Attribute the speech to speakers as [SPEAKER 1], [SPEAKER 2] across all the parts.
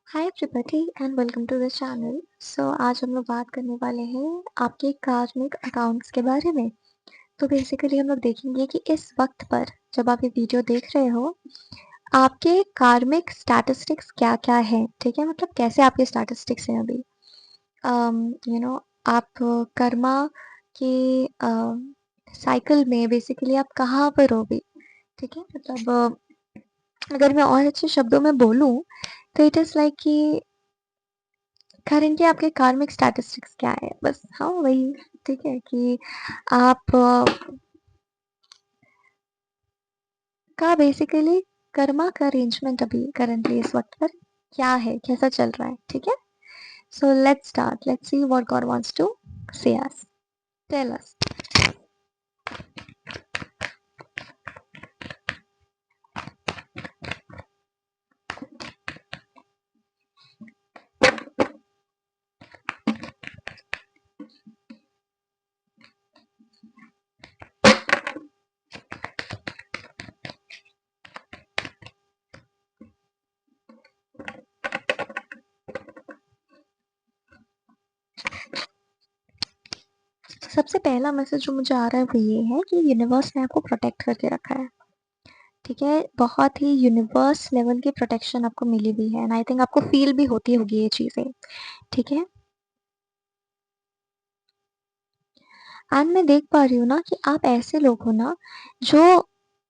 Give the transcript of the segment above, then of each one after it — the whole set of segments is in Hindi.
[SPEAKER 1] Hi everybody and welcome to the channel. आज हम लोग बात करने वाले हैं आपके कार्मिक अकाउंट्स के बारे में। तो बेसिकली हम लोग देखेंगे कि इस वक्त पर जब आप ये वीडियो देख रहे हो आपके कार्मिक स्टैटिस्टिक्स क्या क्या है। ठीक है, मतलब कैसे आपके स्टैटिस्टिक्स हैं अभी। आप कर्मा के साइकिल में बेसिकली आप कहाँ पर हो अभी। ठीक है, मतलब अगर मैं और अच्छे शब्दों में बोलूँ तो इट इज़ लाइक कि करेंटली आपके कार्मिक स्टैटिस्टिक्स क्या है, बस हाँ वही। ठीक है कि आप का बेसिकली कर्मा का अरेंजमेंट अभी करेंटली इस वक्त पर क्या है, कैसा चल रहा है। ठीक है, so let's start, let's see what God wants to say us, tell us. सबसे पहला मैसेज जो मुझे आ रहा है वो ये है कि यूनिवर्स ने आपको प्रोटेक्ट करके रखा है। ठीक है, बहुत ही यूनिवर्स लेवल की प्रोटेक्शन आपको मिली हुई है एंड आई थिंक आपको फील भी होती होगी ये चीजें। ठीक है, एंड मैं देख पा रही हूँ ना कि आप ऐसे लोग हो ना जो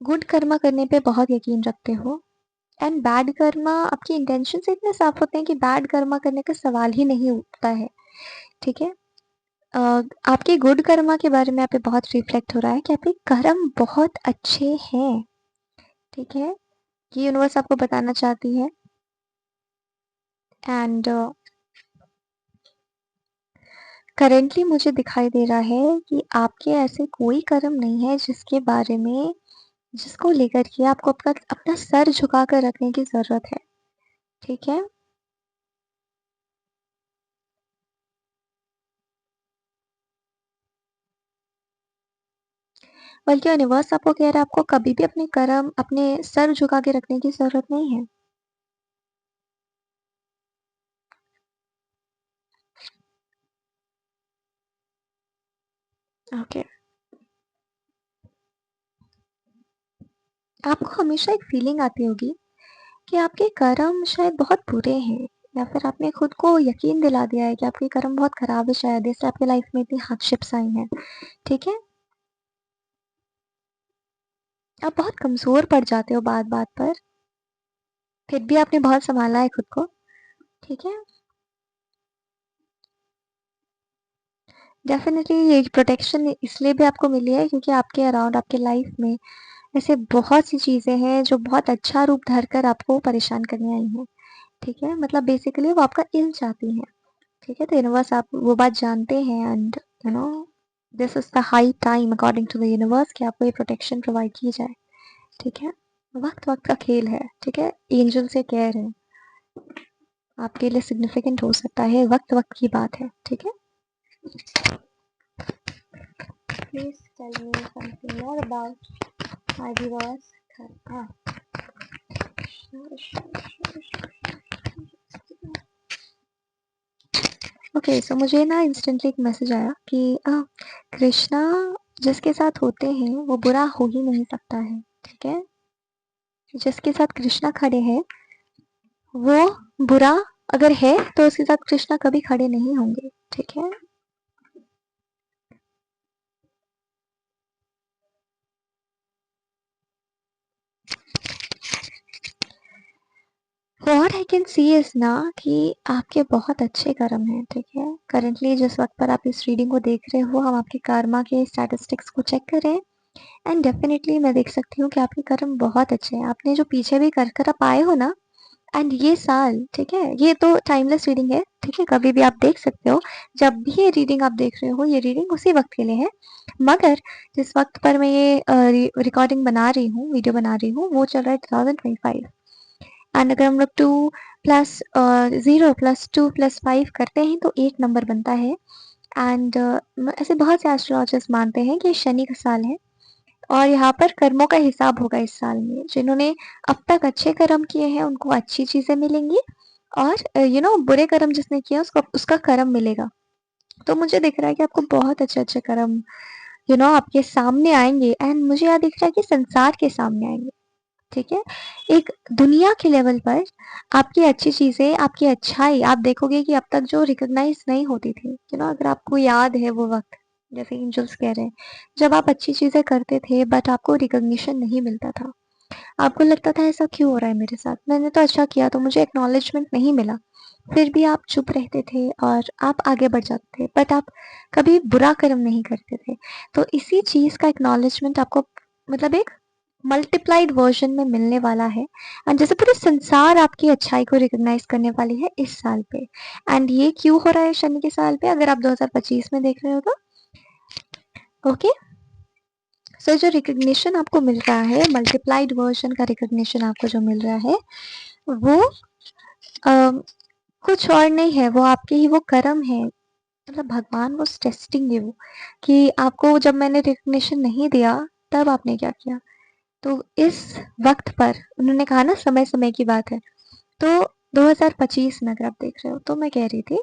[SPEAKER 1] गुड कर्मा करने पे बहुत यकीन रखते हो एंड बैड कर्मा, आपके इंटेंशन से इतने साफ होते हैं कि बैड कर्मा करने का सवाल ही नहीं उठता है। ठीक है, आपके गुड कर्मा के बारे में यहाँ पे बहुत रिफ्लेक्ट हो रहा है कि आपके कर्म बहुत अच्छे हैं। ठीक है, ये यूनिवर्स आपको बताना चाहती है एंड करेंटली मुझे दिखाई दे रहा है कि आपके ऐसे कोई कर्म नहीं है जिसके बारे में, जिसको लेकर के आपको अपना अपना सर झुका कर रखने की जरूरत है। ठीक है, बल्कि यूनिवर्स आपको कह रहा है आपको कभी भी अपने कर्म, अपने सर झुका के रखने की जरूरत नहीं है। ओके, आपको हमेशा एक फीलिंग आती होगी कि आपके कर्म शायद बहुत बुरे हैं, या फिर आपने खुद को यकीन दिला दिया है कि आपके कर्म बहुत खराब है, शायद इससे आपकी लाइफ में इतनी हार्डशिप्स आई हैं। ठीक है, आप बहुत कमजोर पड़ जाते हो बात बात पर, फिर भी आपने बहुत संभाला है खुद को। ठीक है, डेफिनेटली ये प्रोटेक्शन इसलिए भी आपको मिली है क्योंकि आपके अराउंड, आपके लाइफ में ऐसे बहुत सी चीजें हैं जो बहुत अच्छा रूप धर कर आपको परेशान करने आई हैं। ठीक है, मतलब बेसिकली वो आपका इल चाहती हैं। ठीक है, तो यूनिवर्स आप वो बात जानते हैं and you know this is the high time according to the universe कि आपको ये प्रोटेक्शन प्रोवाइड की जाए। ठीक है, वक्त वक्त का खेल है। ठीक है, एंजल से केयर है, आपके लिए सिग्निफिकेंट हो सकता है, वक्त वक्त की बात है। ठीक है, please tell me something more about my viewers. हाँ, ओके, सो मुझे ना इंस्टेंटली एक मैसेज आया कि कृष्णा जिसके साथ होते हैं वो बुरा हो ही नहीं सकता है। ठीक है, जिसके साथ कृष्णा खड़े हैं वो बुरा अगर है तो उसके साथ कृष्णा कभी खड़े नहीं होंगे। ठीक है, what I can see is ना कि आपके बहुत अच्छे कर्म हैं। ठीक है, करंटली जिस वक्त पर आप इस रीडिंग को देख रहे हो हम आपके कर्मा के स्टैटिस्टिक्स को चेक कर रहे हैं एंड डेफिनेटली मैं देख सकती हूँ कि आपके कर्म बहुत अच्छे हैं। आपने जो पीछे भी कर कर आप आए हो ना, एंड ये साल, ठीक है, ये तो टाइमलेस रीडिंग है। ठीक है, कभी भी आप देख सकते हो, जब भी ये रीडिंग आप देख रहे हो ये रीडिंग उसी वक्त के लिए है। मगर जिस वक्त पर मैं ये रिकॉर्डिंग बना रही हूँ, वीडियो बना रही हूँ, वो चल रहा है 2025 एंड अगर हम लोग 2+0+2+5 करते हैं तो 8 नंबर बनता है एंड ऐसे बहुत से एस्ट्रोलॉजर्स मानते हैं कि ये शनि का साल है और यहाँ पर कर्मों का हिसाब होगा इस साल में। जिन्होंने अब तक अच्छे कर्म किए हैं उनको अच्छी चीजें मिलेंगी और बुरे कर्म जिसने किया उसको उसका कर्म मिलेगा। तो मुझे दिख रहा है कि आपको बहुत अच्छे-अच्छे कर्म आपके सामने आएँगे एंड मुझे यहाँ दिख रहा है कि संसार के सामने आएँगे, ठीक है? एक दुनिया के लेवल पर आपकी अच्छी चीज़ें, आपकी अच्छाई आप देखोगे कि अब तक जो रिकॉग्नाइज़ नहीं होती थी, अगर आपको याद है वो वक़्त, जैसे एंजल्स कह रहे हैं, जब आप अच्छी चीज़ें करते थे बट आपको रिकॉग्निशन नहीं मिलता था। आपको लगता था ऐसा क्यों हो रहा है मेरे साथ? मैंने तो अच्छा किया तो मुझे एक्नॉलेजमेंट नहीं मिला। फिर भी आप चुप रहते थे और आप आगे बढ़ जाते थे, बट आप कभी बुरा कर्म नहीं करते थे। तो इसी चीज़ का एक्नॉलेजमेंट आपको मतलब एक मल्टीप्लाइड वर्ज़न में मिलने वाला है एंड जैसे पूरे संसार आपकी अच्छाई को रिकॉग्नाइज़ करने वाली है इस साल पे। एंड ये क्यों हो रहा है शनि के साल पे अगर आप 2025 में देख रहे हो तो? ओके? सो जो रिकॉग्निशन आपको मिल रहा है, मल्टीप्लाइड वर्ज़न का रिकॉग्निशन आपको जो मिल रहा है, वो कुछ और नहीं है, वो आपके ही वो कर्म है। मतलब भगवान वाज़ टेस्टिंग यू कि आपको जब मैंने रिकॉग्निशन नहीं दिया, तब आपने क्या किया? तो इस वक़्त पर उन्होंने कहा ना समय-समय की बात है। तो 2025 में अगर आप देख रहे हो, तो मैं कह रही थी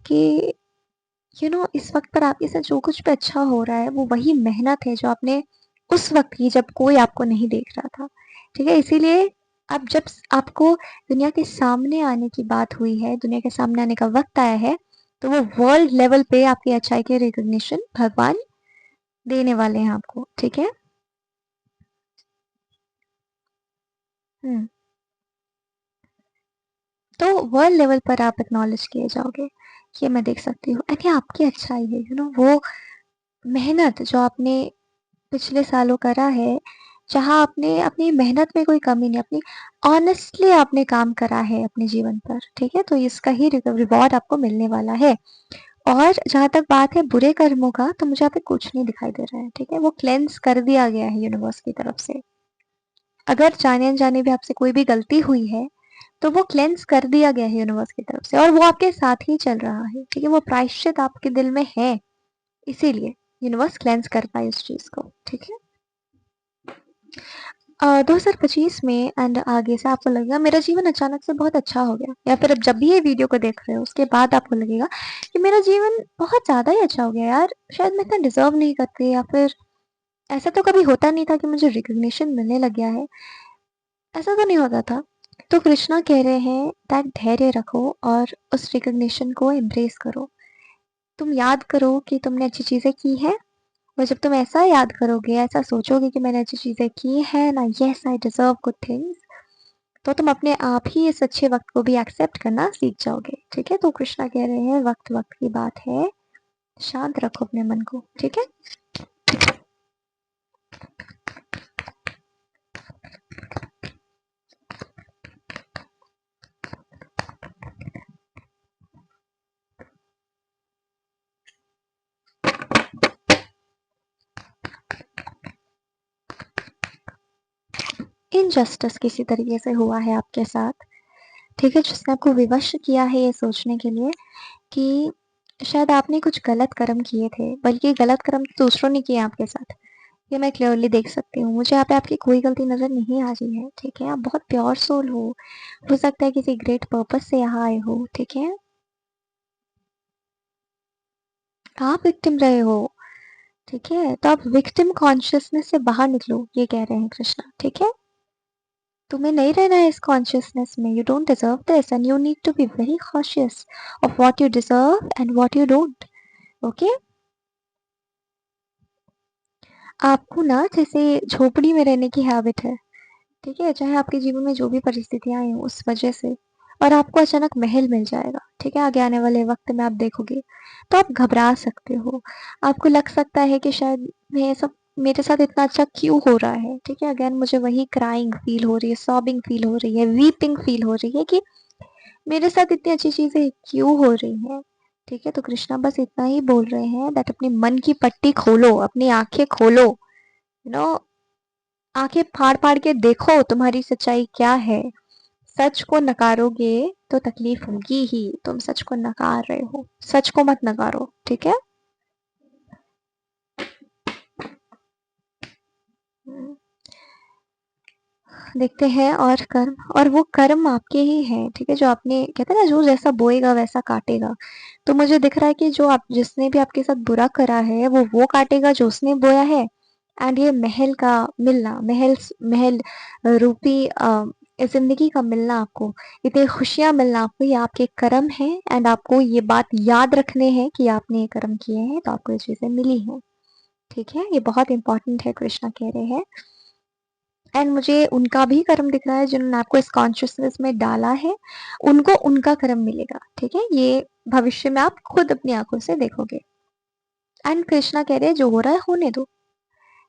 [SPEAKER 1] कि इस वक़्त पर आपके साथ जो कुछ भी अच्छा हो रहा है, वो वही मेहनत है जो आपने उस वक़्त की जब कोई आपको नहीं देख रहा था, ठीक है? इसीलिए अब जब आपको दुनिया के सामने आने की बात हुई है, दुनिया के सामने आने का वक़्त आया है, तो वो वर्ल्ड लेवल पे आपकी अच्छाई की रिकॉग्निशन भगवान देने वाले हैं आपको, ठीक है? हुँ। तो वर्ल्ड लेवल पर आप एक्नॉलेज किए जाओगे, ये मैं देख सकती हूँ एंड ये आपकी अच्छाई है, वो मेहनत जो आपने पिछले सालों करा है, जहाँ आपने अपनी मेहनत में कोई कमी नहीं, अपनी ऑनेस्टली आपने काम करा है अपने जीवन पर, ठीक है? तो इसका ही रिवॉर्ड आपको मिलने वाला है। और जहाँ तक बात है बुरे कर्मों का, तो मुझे यहाँ पे कुछ नहीं दिखाई दे रहा है, ठीक है? वो क्लेंज़ कर दिया गया है यूनिवर्स की तरफ से। अगर जाने-अनजाने भी आपसे कोई भी गलती हुई है, तो वो क्लेंज़ कर दिया गया है यूनिवर्स की तरफ से और वो आपके साथ ही चल रहा है, ठीक है? वो प्रायश्चित आपके दिल में है, इसीलिए यूनिवर्स क्लेंज़ कर पाए उस चीज़ को, ठीक है? 2025 में एंड आगे से आपको लगेगा मेरा जीवन अचानक से बहुत अच्छा हो गया या फिर अब जब भी ये वीडियो को देख रहे हो उसके बाद आपको लगेगा कि मेरा जीवन बहुत ज़्यादा ही अच्छा हो गया यार, शायद मैं इतना डिज़र्व नहीं करती या फिर ऐसा तो कभी होता नहीं था कि मुझे रिकॉग्निशन मिलने लग गया है, ऐसा तो नहीं होता था। तो कृष्णा कह रहे हैं दैट धैर्य रखो और उस रिकॉग्निशन को एम्ब्रेस करो। तुम याद करो कि तुमने अच्छी चीज़ें की हैं और जब तुम ऐसा याद करोगे, ऐसा सोचोगे कि मैंने अच्छी चीज़ें की हैं ना, yes I deserve good things, तो तुम अपने आप ही इस अच्छे वक़्त को भी एक्सेप्ट करना सीख जाओगे, ठीक है? तो कृष्णा कह रहे हैं वक़्त-वक़्त की बात है, शांत रखो अपने मन को, ठीक है? इनजस्टिस किसी तरीके से हुआ है आपके साथ, ठीक है? जिसने आपको विवश किया है ये सोचने के लिए कि शायद आपने कुछ गलत कर्म किए थे, बल्कि गलत कर्म तो दूसरों ने किए आपके साथ। ये मैं क्लियरली देख सकती हूँ। मुझे यहाँ पे आपकी कोई गलती नज़र नहीं आ रही है, ठीक है? आप बहुत प्योर सोल हो। हो सकता है किसी ग्रेट पर्पस से यहाँ आए हो, ठीक है? आप विक्टिम रहे हो, ठीक है? तो आप विक्टिम कॉन्शियसनेस से बाहर निकलो, ये कह रहे हैं कृष्णा, ठीक है? तुम्हें नहीं रहना है इस कॉन्शियसनेस में। You don't deserve this and you need to be very cautious of what you deserve and what you don't, okay? आपको ना जैसे झोपड़ी में रहने की हैबिट है, ठीक है? चाहे आपके जीवन में जो भी परिस्थितियाँ आई हों उस वजह से और आपको अचानक महल मिल जाएगा, ठीक है? आगे आने वाले वक़्त में आप देखोगे, तो आप घबरा सकते हो। आपको लग सकता है कि शायद ये सब मेरे साथ इतना अच्छा क्यों हो रहा है, ठीक है? अगेन मुझे वही क्राइंग फ़ील हो रही है, सॉबिंग फ़ील हो रही है, वीपिंग फ़ील हो रही है कि मेरे साथ इतनी अच्छी चीज़ें क्यों हो रही हैं, ठीक है? तो कृष्णा बस इतना ही बोल रहे हैं दैट अपने मन की पट्टी खोलो, अपनी आँखें खोलो, यू नो आँखें फाड़-फाड़ के देखो तुम्हारी सच्चाई क्या है। सच को नकारोगे तो तकलीफ होगी ही। तुम सच को नकार रहे हो, सच को मत नकारो, ठीक है? देखते हैं और कर्म, और वो कर्म आपके ही हैं, ठीक है? जो आपने, कहते हैं ना, जो जैसा बोएगा वैसा काटेगा। तो मुझे दिख रहा है कि जो आप, जिसने भी आपके साथ बुरा करा है वो काटेगा जो उसने बोया है। एंड ये महल का मिलना, महल रूपी ज़िंदगी का मिलना आपको, इतनी खुशियाँ मिलना आपको, ये आपके कर्म हैं। एंड आपको ये बात याद रखने हैं कि आपने ये कर्म किए हैं तो आपको ये चीज़ें मिली हैं, ठीक है? ये बहुत इम्पोर्टेंट है, कृष्णा कह रहे हैं। एंड मुझे उनका भी कर्म दिख रहा है जिन्होंने आपको इस कॉन्शियसनेस में डाला है, उनको उनका कर्म मिलेगा, ठीक है? ये भविष्य में आप खुद अपनी आंखों से देखोगे। एंड कृष्णा कह रहे हैं जो हो रहा है होने दो,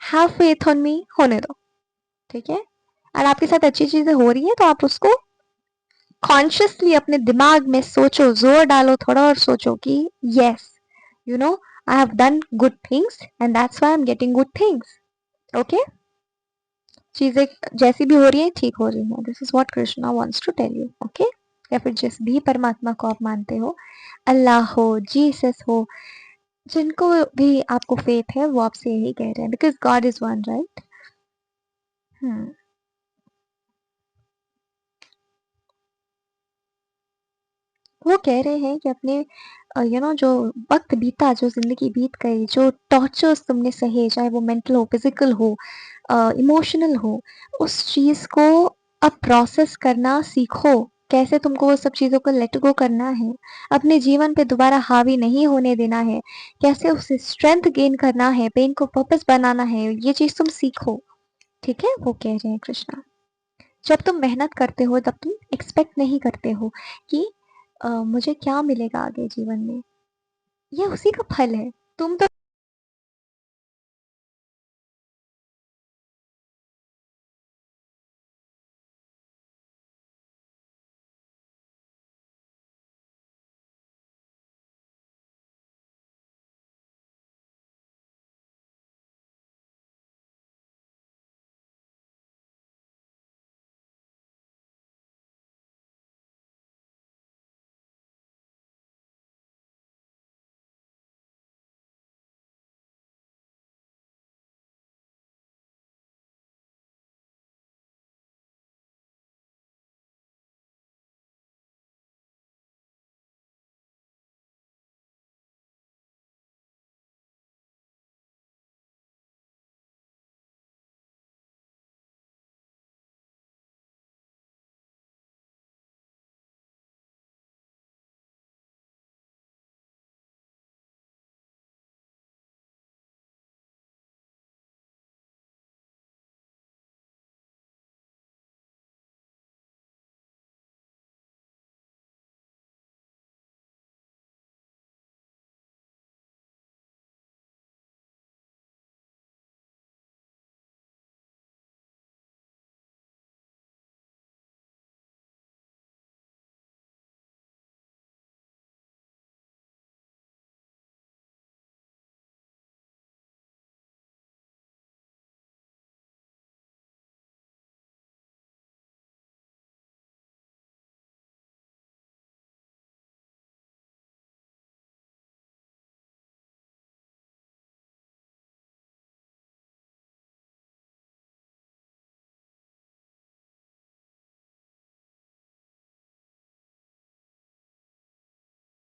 [SPEAKER 1] हैव फेथ ऑन मी, होने दो, ठीक है? एंड आपके साथ अच्छी चीजें हो रही है तो आप उसको कॉन्शियसली अपने दिमाग में सोचो, जोर डालो थोड़ा और सोचो कि yes, you know, I have done good things and that's why I am getting good things. Okay, चीजें जैसी भी हो रही है ठीक हो रही है, this is what Krishna wants to tell you. Okay, या फिर जिस भी परमात्मा को आप मानते हो, अल्लाह हो, जीसस हो, जिनको भी आपको फेथ है वो आपसे यही कह रहे हैं, because God is one, right? Hmm, वो कह रहे हैं कि अपने जो वक्त बीता, जो जिंदगी बीत गई, जो टॉर्चर्स तुमने सहे, चाहे वो मेंटल हो, फिजिकल हो, इमोशनल हो, उस चीज को अब प्रोसेस करना सीखो। कैसे तुमको वो सब चीजों को लेट गो करना है, अपने जीवन पे दोबारा हावी नहीं होने देना है, कैसे उसे स्ट्रेंथ गेन करना है, पेन को पर्पस बनाना है, ये चीज तुम सीखो, ठीक है? वो कह रहे हैं कृष्णा। जब तुम मेहनत करते हो तब तुम एक्सपेक्ट नहीं करते हो कि मुझे क्या मिलेगा आगे जीवन में, ये उसी का फल है। तुम तो